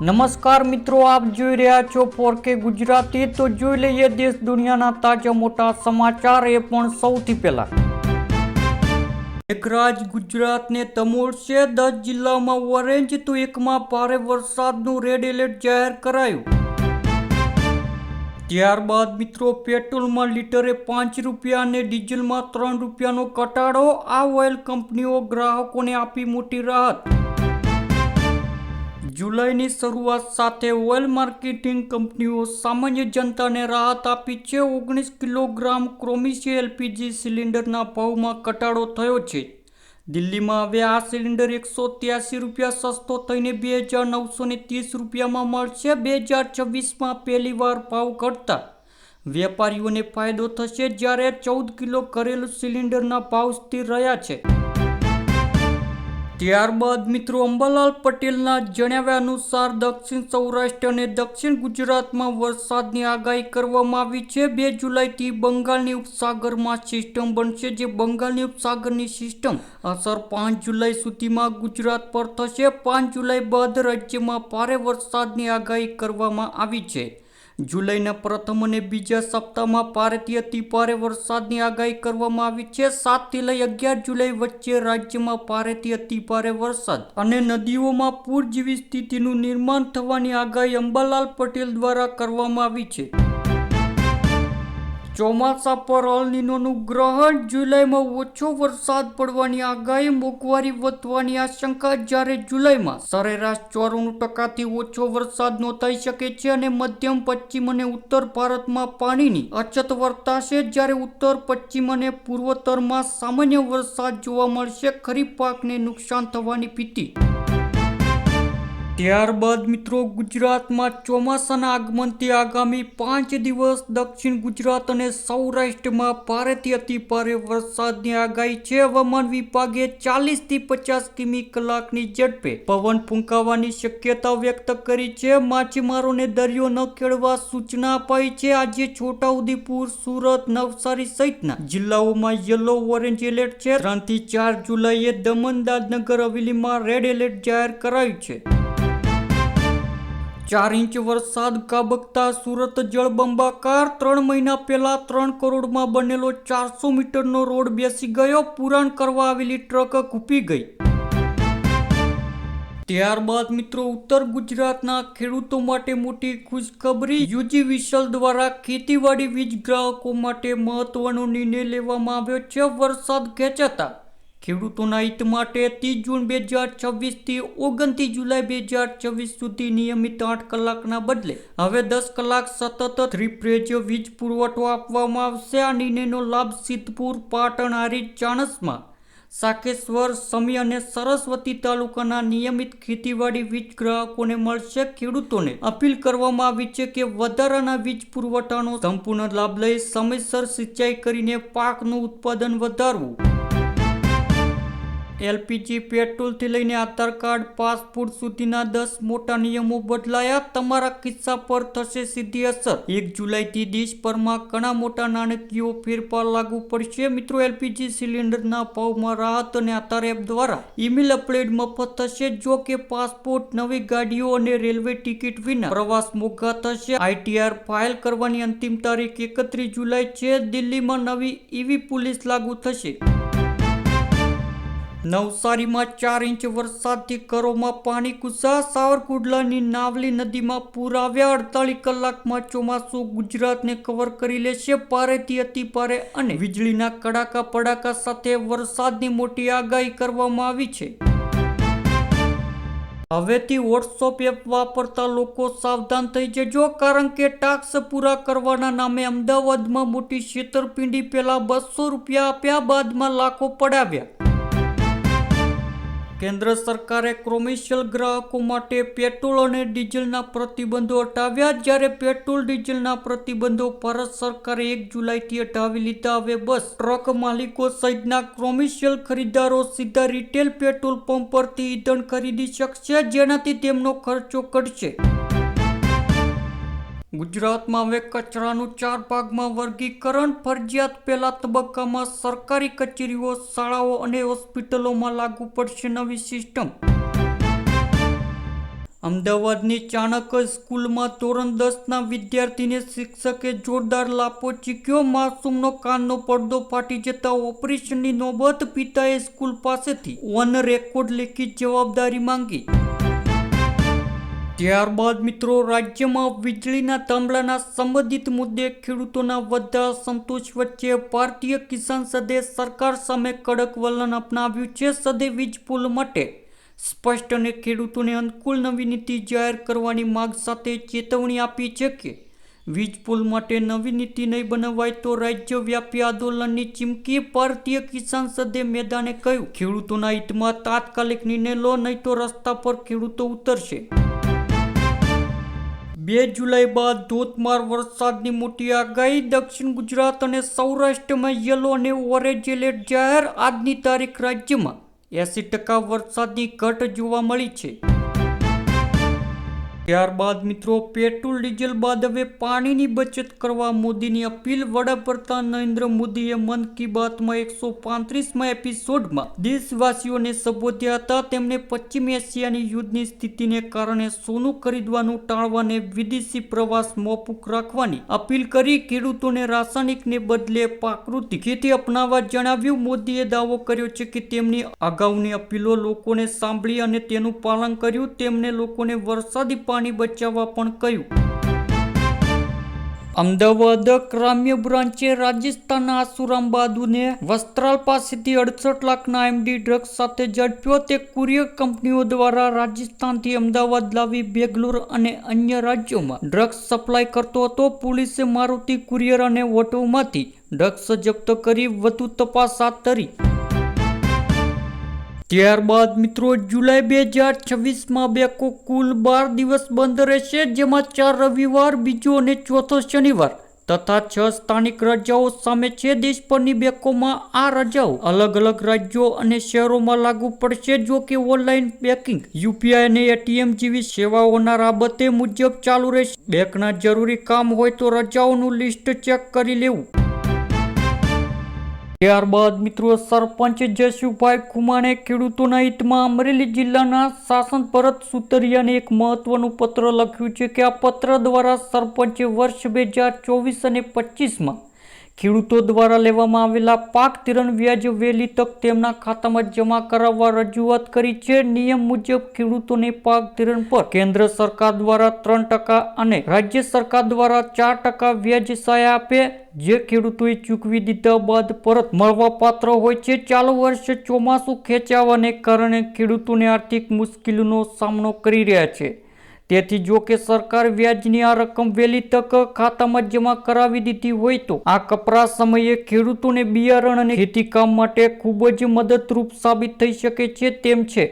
નમસ્કાર મિત્રો, આપ જોઈ રહ્યા છો 4K ગુજરાતી। તો જોઈ લઈએ દેશ દુનિયાના તાજા મોટા સમાચાર, એ પણ સૌથી પહેલા। મેઘરાજ ગુજરાતને ધમોળશે, 10 જિલ્લામાં ઓરેન્જ તો એકમાં ભારે વરસાદનું રેડ એલર્ટ જાહેર કરાયું। ત્યારબાદ મિત્રો, પેટ્રોલમાં લીટરે 5 રૂપિયા અને ડીઝલમાં 3 રૂપિયાનો ઘટાડો। આ ઓઇલ કંપનીઓ ગ્રાહકોને આપી મોટી રાહત। જુલાઈની શરૂઆત સાથે ઓઇલ માર્કેટિંગ કંપનીઓ સામાન્ય જનતાને રાહત આપી છે। 19 કિલોગ્રામ ક્રોમિશિયા એલપીજી સિલિન્ડરના ભાવમાં ઘટાડો થયો છે। દિલ્હીમાં હવે આ સિલિન્ડર 183 રૂપિયા સસ્તો થઈને 2930 રૂપિયામાં મળશે। 2026માં પહેલીવાર ભાવ ઘટતા વેપારીઓને ફાયદો થશે, જ્યારે 14 કિલો ઘરેલું સિલિન્ડરના ભાવ સ્થિર રહ્યા છે। ત્યારબાદ મિત્રો, અંબાલાલ પટેલના જણાવ્યા અનુસાર દક્ષિણ સૌરાષ્ટ્ર અને દક્ષિણ ગુજરાતમાં વરસાદની આગાહી કરવામાં આવી છે। 2 જુલાઈથી બંગાળની ઉપસાગરમાં સિસ્ટમ બનશે, જે બંગાળની ઉપસાગરની સિસ્ટમ અસર 5 જુલાઈ સુધીમાં ગુજરાત પર થશે। 5 જુલાઈ બાદ રાજ્યમાં ભારે વરસાદની આગાહી કરવામાં આવી છે। જુલાઈના પ્રથમ અને બીજા સપ્તાહમાં ભારેથી અતિ ભારે વરસાદની આગાહી કરવામાં આવી છે। 7 થી લઈ 11 જુલાઈ વચ્ચે રાજ્યમાં ભારેથી અતિ ભારે વરસાદ અને નદીઓમાં પૂર જેવી સ્થિતિનું નિર્માણ થવાની આગાહી અંબાલાલ પટેલ દ્વારા કરવામાં આવી છે। ચોમાસા પર અલ નીનોનું ગ્રહણ, જુલાઈમાં ઓછો વરસાદ પડવાની આગાહી, મોંઘવારી વધવાની આશંકા। જ્યારે જુલાઈમાં સરેરાશ 94% ઓછો વરસાદ નોંધાઈ શકે છે અને મધ્યમ પશ્ચિમ અને ઉત્તર ભારતમાં પાણીની અછત વર્તાશે, જ્યારે ઉત્તર પશ્ચિમ અને પૂર્વોત્તરમાં સામાન્ય વરસાદ જોવા મળશે। ખરીફ પાકને નુકસાન થવાની ભીતિ। ત્યારબાદ મિત્રો, ગુજરાતમાં ચોમાસાના આગમનથી આગામી 5 દિવસ દક્ષિણ ગુજરાત અને સૌરાષ્ટ્રમાં ભારેથી અતિ ભારે વરસાદની આગાહી છે। હવામાન વિભાગે 40 થી 50 કિમી કલાકની ઝડપે પવન ફૂંકાવાની શક્યતા વ્યક્ત કરી છે। માછીમારોને દરિયો ન ખેડવા સૂચના અપાઈ છે। આજે છોટાઉદેપુર, સુરત, નવસારી સહિતના જિલ્લાઓમાં યલો ઓરેન્જ એલર્ટ છે। 3 થી 4 જુલાઈએ દમણ, દાદનગર હવેલીમાં રેડ એલર્ટ જાહેર કરાયું છે। 4 ઇંચ વરસાદ ખાબકતા સુરત જળબંબાકાર। 3 મહિના પહેલા 3 કરોડમાં બનેલો 400 મીટરનો રોડ બેસી ગયો, પુરાણ કરવા આવેલી ટ્રક ખૂપી ગઈ। ત્યારબાદ મિત્રો, ઉત્તર ગુજરાતના ખેડૂતો માટે મોટી ખુશખબરી। યુજીવીસલ દ્વારા ખેતીવાડી વીજ ગ્રાહકો માટે મહત્વનો નિર્ણય લેવામાં આવ્યો છે। વરસાદ ખેંચાતા ખેડૂતોના હિત માટે 30 જૂન 2026 થી 29 જુલાઈ 2026 સુધી નિયમિત 8 કલાકના બદલે હવે 10 કલાક સતત 3 ફેઝ વીજ પુરવઠો આપવામાં આવશે। આ નિર્ણયનો લાભ સિદ્ધપુર, પાટણ, હારીજ, ચાણસ્મા, સાકેશ્વર, સમી અને સરસ્વતી તાલુકાના નિયમિત ખેતીવાડી વીજ ગ્રાહકોને મળશે। ખેડૂતોને અપીલ કરવામાં આવી છે કે વધારાના વીજ પુરવઠાનો સંપૂર્ણ લાભ લઈ સમયસર સિંચાઈ કરીને પાકનું ઉત્પાદન વધારવું। એલપીજી, પેટ્રોલથી લઈને આધાર કાર્ડ, પાસપોર્ટ સુધીના 10 મોટા નિયમો બદલાયા। તમારા ખિસ્સા પર થશે સીધી અસર। 1 જુલાઈથી દેશભરમાં ઘણા મોટા નાણાકીય ફેરફાર લાગુ પડશે। મિત્રો, એલપીજી સિલિન્ડરના ભાવમાં રાહત અને આધાર એપ દ્વારા ઈમેલ અપડેટ મફત થશે। જો કે પાસપોર્ટ, નવી ગાડીઓ અને રેલવે ટિકિટ વિના પ્રવાસ મોંઘા થશે। આઈટીઆર ફાઇલ કરવાની અંતિમ તારીખ 31 જુલાઈ છે। દિલ્હીમાં નવી ઈવી પોલીસ લાગુ થશે। નવસારીમાં 4 ઇંચ વરસાદથી ઘરોમાં પાણી ઘૂસ્યા। સાવરકુંડલાની નાવલી નદીમાં પૂર આવ્યા। 48 કલાકમાં ચોમાસું ગુજરાતને કવર કરી લેશે। ભારેથી અતિ ભારે અને વીજળીના કડાકા પડાકા સાથે વરસાદની મોટી આગાહી કરવામાં આવી છે। હવેથી વોટ્સએપ એપ વાપરતા લોકો સાવધાન થઈ જજો, કારણ કે ટાસ્ક પૂરા કરવાના નામે અમદાવાદમાં મોટી છેતરપિંડી। પહેલા 200 રૂપિયા આપ્યા, બાદમાં લાખો પડાવ્યા। કેન્દ્ર સરકારે કોમર્શિયલ ગ્રાહકો માટે પેટ્રોલ અને ડીઝલના પ્રતિબંધો હટાવ્યા। જ્યારે પેટ્રોલ ડીઝલના પ્રતિબંધો ભારત સરકારે 1 જુલાઈથી હટાવી લીધા। હવે બસ ટ્રક માલિકો સહિતના કોમર્શિયલ ખરીદદારો સીધા રિટેલ પેટ્રોલ પંપ પરથી ઈંધણ ખરીદી શકશે, જેનાથી તેમનો ખર્ચો ઘટશે। ગુજરાતમાં હવે કચરાનું 4 ભાગમાં વર્ગીકરણ ફરજિયાત। પહેલા તબક્કામાં સરકારી કચેરીઓ, શાળાઓ અને હોસ્પિટલોમાં લાગુ પડશે નવી સિસ્ટમ। અમદાવાદની ચાણક્ય સ્કૂલમાં ધોરણ 10ના વિદ્યાર્થીને શિક્ષકે જોરદાર લાફો ઝીક્યો. માસૂમનો કાનનો પડદો ફાટી જતા ઓપરેશનની નોબત. પિતાએ સ્કૂલ પાસેથી ઓન રેકોર્ડ લેખિત જવાબદારી માંગી. ત્યારબાદ મિત્રો, રાજ્યમાં વીજળીના થાંભલાના સંબંધિત મુદ્દે ખેડૂતોના વધતા અસંતોષ વચ્ચે ભારતીય કિસાન સદે સરકાર સામે કડક વલણ અપનાવ્યું છે. સદે વીજ પુલ માટે સ્પષ્ટ અને ખેડૂતોને અનુકૂળ નવી નીતિ જાહેર કરવાની માંગ સાથે ચેતવણી આપી છે કે વીજ પુલ માટે નવી નીતિ નહીં બનાવાય તો રાજ્યવ્યાપી આંદોલનની ચીમકી. ભારતીય કિસાન સદે મેદાને કહ્યું, ખેડૂતોના હિતમાં તાત્કાલિક નિર્ણય લો, નહીં તો રસ્તા પર ખેડૂતો ઉતરશે. 2 જુલાઈ બાદ ધોધમાર વરસાદની મોટી આગાહી. દક્ષિણ ગુજરાત અને સૌરાષ્ટ્રમાં યલો અને ઓરેન્જ એલર્ટ જાહેર. આજની તારીખ રાજ્યમાં 80% વરસાદની ઘટ જોવા મળી છે. ત્યારબાદ મિત્રો, પેટ્રોલ ડીઝલ બાદ હવે પાણીની બચત કરવા મોદીની અપીલ. વડાપ્રધાન નરેન્દ્ર મોદીએ મન કી બાતમાં 135મા એપિસોડમાં દેશવાસીઓને સંબોધ્યા હતા. તેમણે પશ્ચિમ એશિયાની યુદ્ધની સ્થિતિને કારણે સોનું ખરીદવાનું ટાળવાને વિદેશી પ્રવાસ મોકૂફ રાખવાની અપીલ કરી. ખેડૂતોને રાસાયણિકને બદલે પ્રાકૃતિક ખેતી અપનાવવા જણાવ્યું. મોદીએ દાવો કર્યો છે કે તેમની અગાઉની અપીલો લોકોને સાંભળી અને તેનું પાલન કર્યું. તેમણે લોકોને વરસાદી પાણી બચાવવા પણ કહ્યું. અમદાવાદ ગ્રામ્ય બ્રાન્ચે રાજસ્થાનના આસુરામ બહાદુરને વસ્ત્રાલ પાસેથી 68 લાખના એમડી ડ્રગ્સ સાથે ઝડપ્યો. તે કુરિયર કંપનીઓ દ્વારા રાજસ્થાનથી અમદાવાદ લાવી બેંગ્લોર અને અન્ય રાજ્યોમાં ડ્રગ્સ સપ્લાય કરતો હતો. પોલીસે મારુતિ કુરિયર અને ઓટોમાંથી ડ્રગ્સ જપ્ત કરી વધુ તપાસ હાથ ધરી. ત્યારબાદ મિત્રો, જુલાઈ 2026માં બેંકો કુલ 12 દિવસ બંધ રહેશે, જેમાં 4 રવિવાર, બીજો અને ચોથો શનિવાર તથા 6 સ્થાનિક રજાઓ સામે છે. દેશભરની બેંકોમાં આ રજાઓ અલગ અલગ રાજ્યો અને શહેરોમાં લાગુ પડશે. જો કે ઓનલાઈન બેન્કિંગ, યુપીઆઈ અને એટીએમ જેવી સેવાઓના રાબતે મુજબ ચાલુ રહેશે. બેંકના જરૂરી કામ હોય તો રજાઓનું લિસ્ટ ચેક કરી લેવું. ત્યારબાદ મિત્રો, સરપંચ જશુભાઈ ખુમાણે ખેડૂતોના હિતમાં અમરેલી જિલ્લાના શાસન પરત સુતરિયાને એક મહત્વનું પત્ર લખ્યું છે કે આ પત્ર દ્વારા સરપંચે વર્ષ 2024 અને 25માં ખેડૂતો દ્વારા લેવામાં આવેલા પાક ધિરાણ વ્યાજ વહેલી તક તેમના ખાતામાં જમા કરાવવા રજૂઆત કરી છે. નિયમ મુજબ ખેડૂતોને પાક ધિરાણ પર કેન્દ્ર સરકાર દ્વારા 3% અને રાજ્ય સરકાર દ્વારા 4% વ્યાજ સહાય આપે, જે ખેડૂતોએ ચૂકવી દીધા બાદ પરત મળવા પાત્ર હોય છે. ચાલુ વર્ષે ચોમાસું ખેંચાવાને કારણે ખેડૂતોને આર્થિક મુશ્કેલીનો સામનો કરી રહ્યા છે. તેથી જો કે સરકાર વ્યાજની આ રકમ વહેલી તક ખાતામાં જમા કરાવી દીધી હોય તો આ કપરા સમયે ખેડૂતોને બિયારણ અને ખેતી કામ માટે ખૂબ જ મદદરૂપ સાબિત થઈ શકે છે તેમ છે.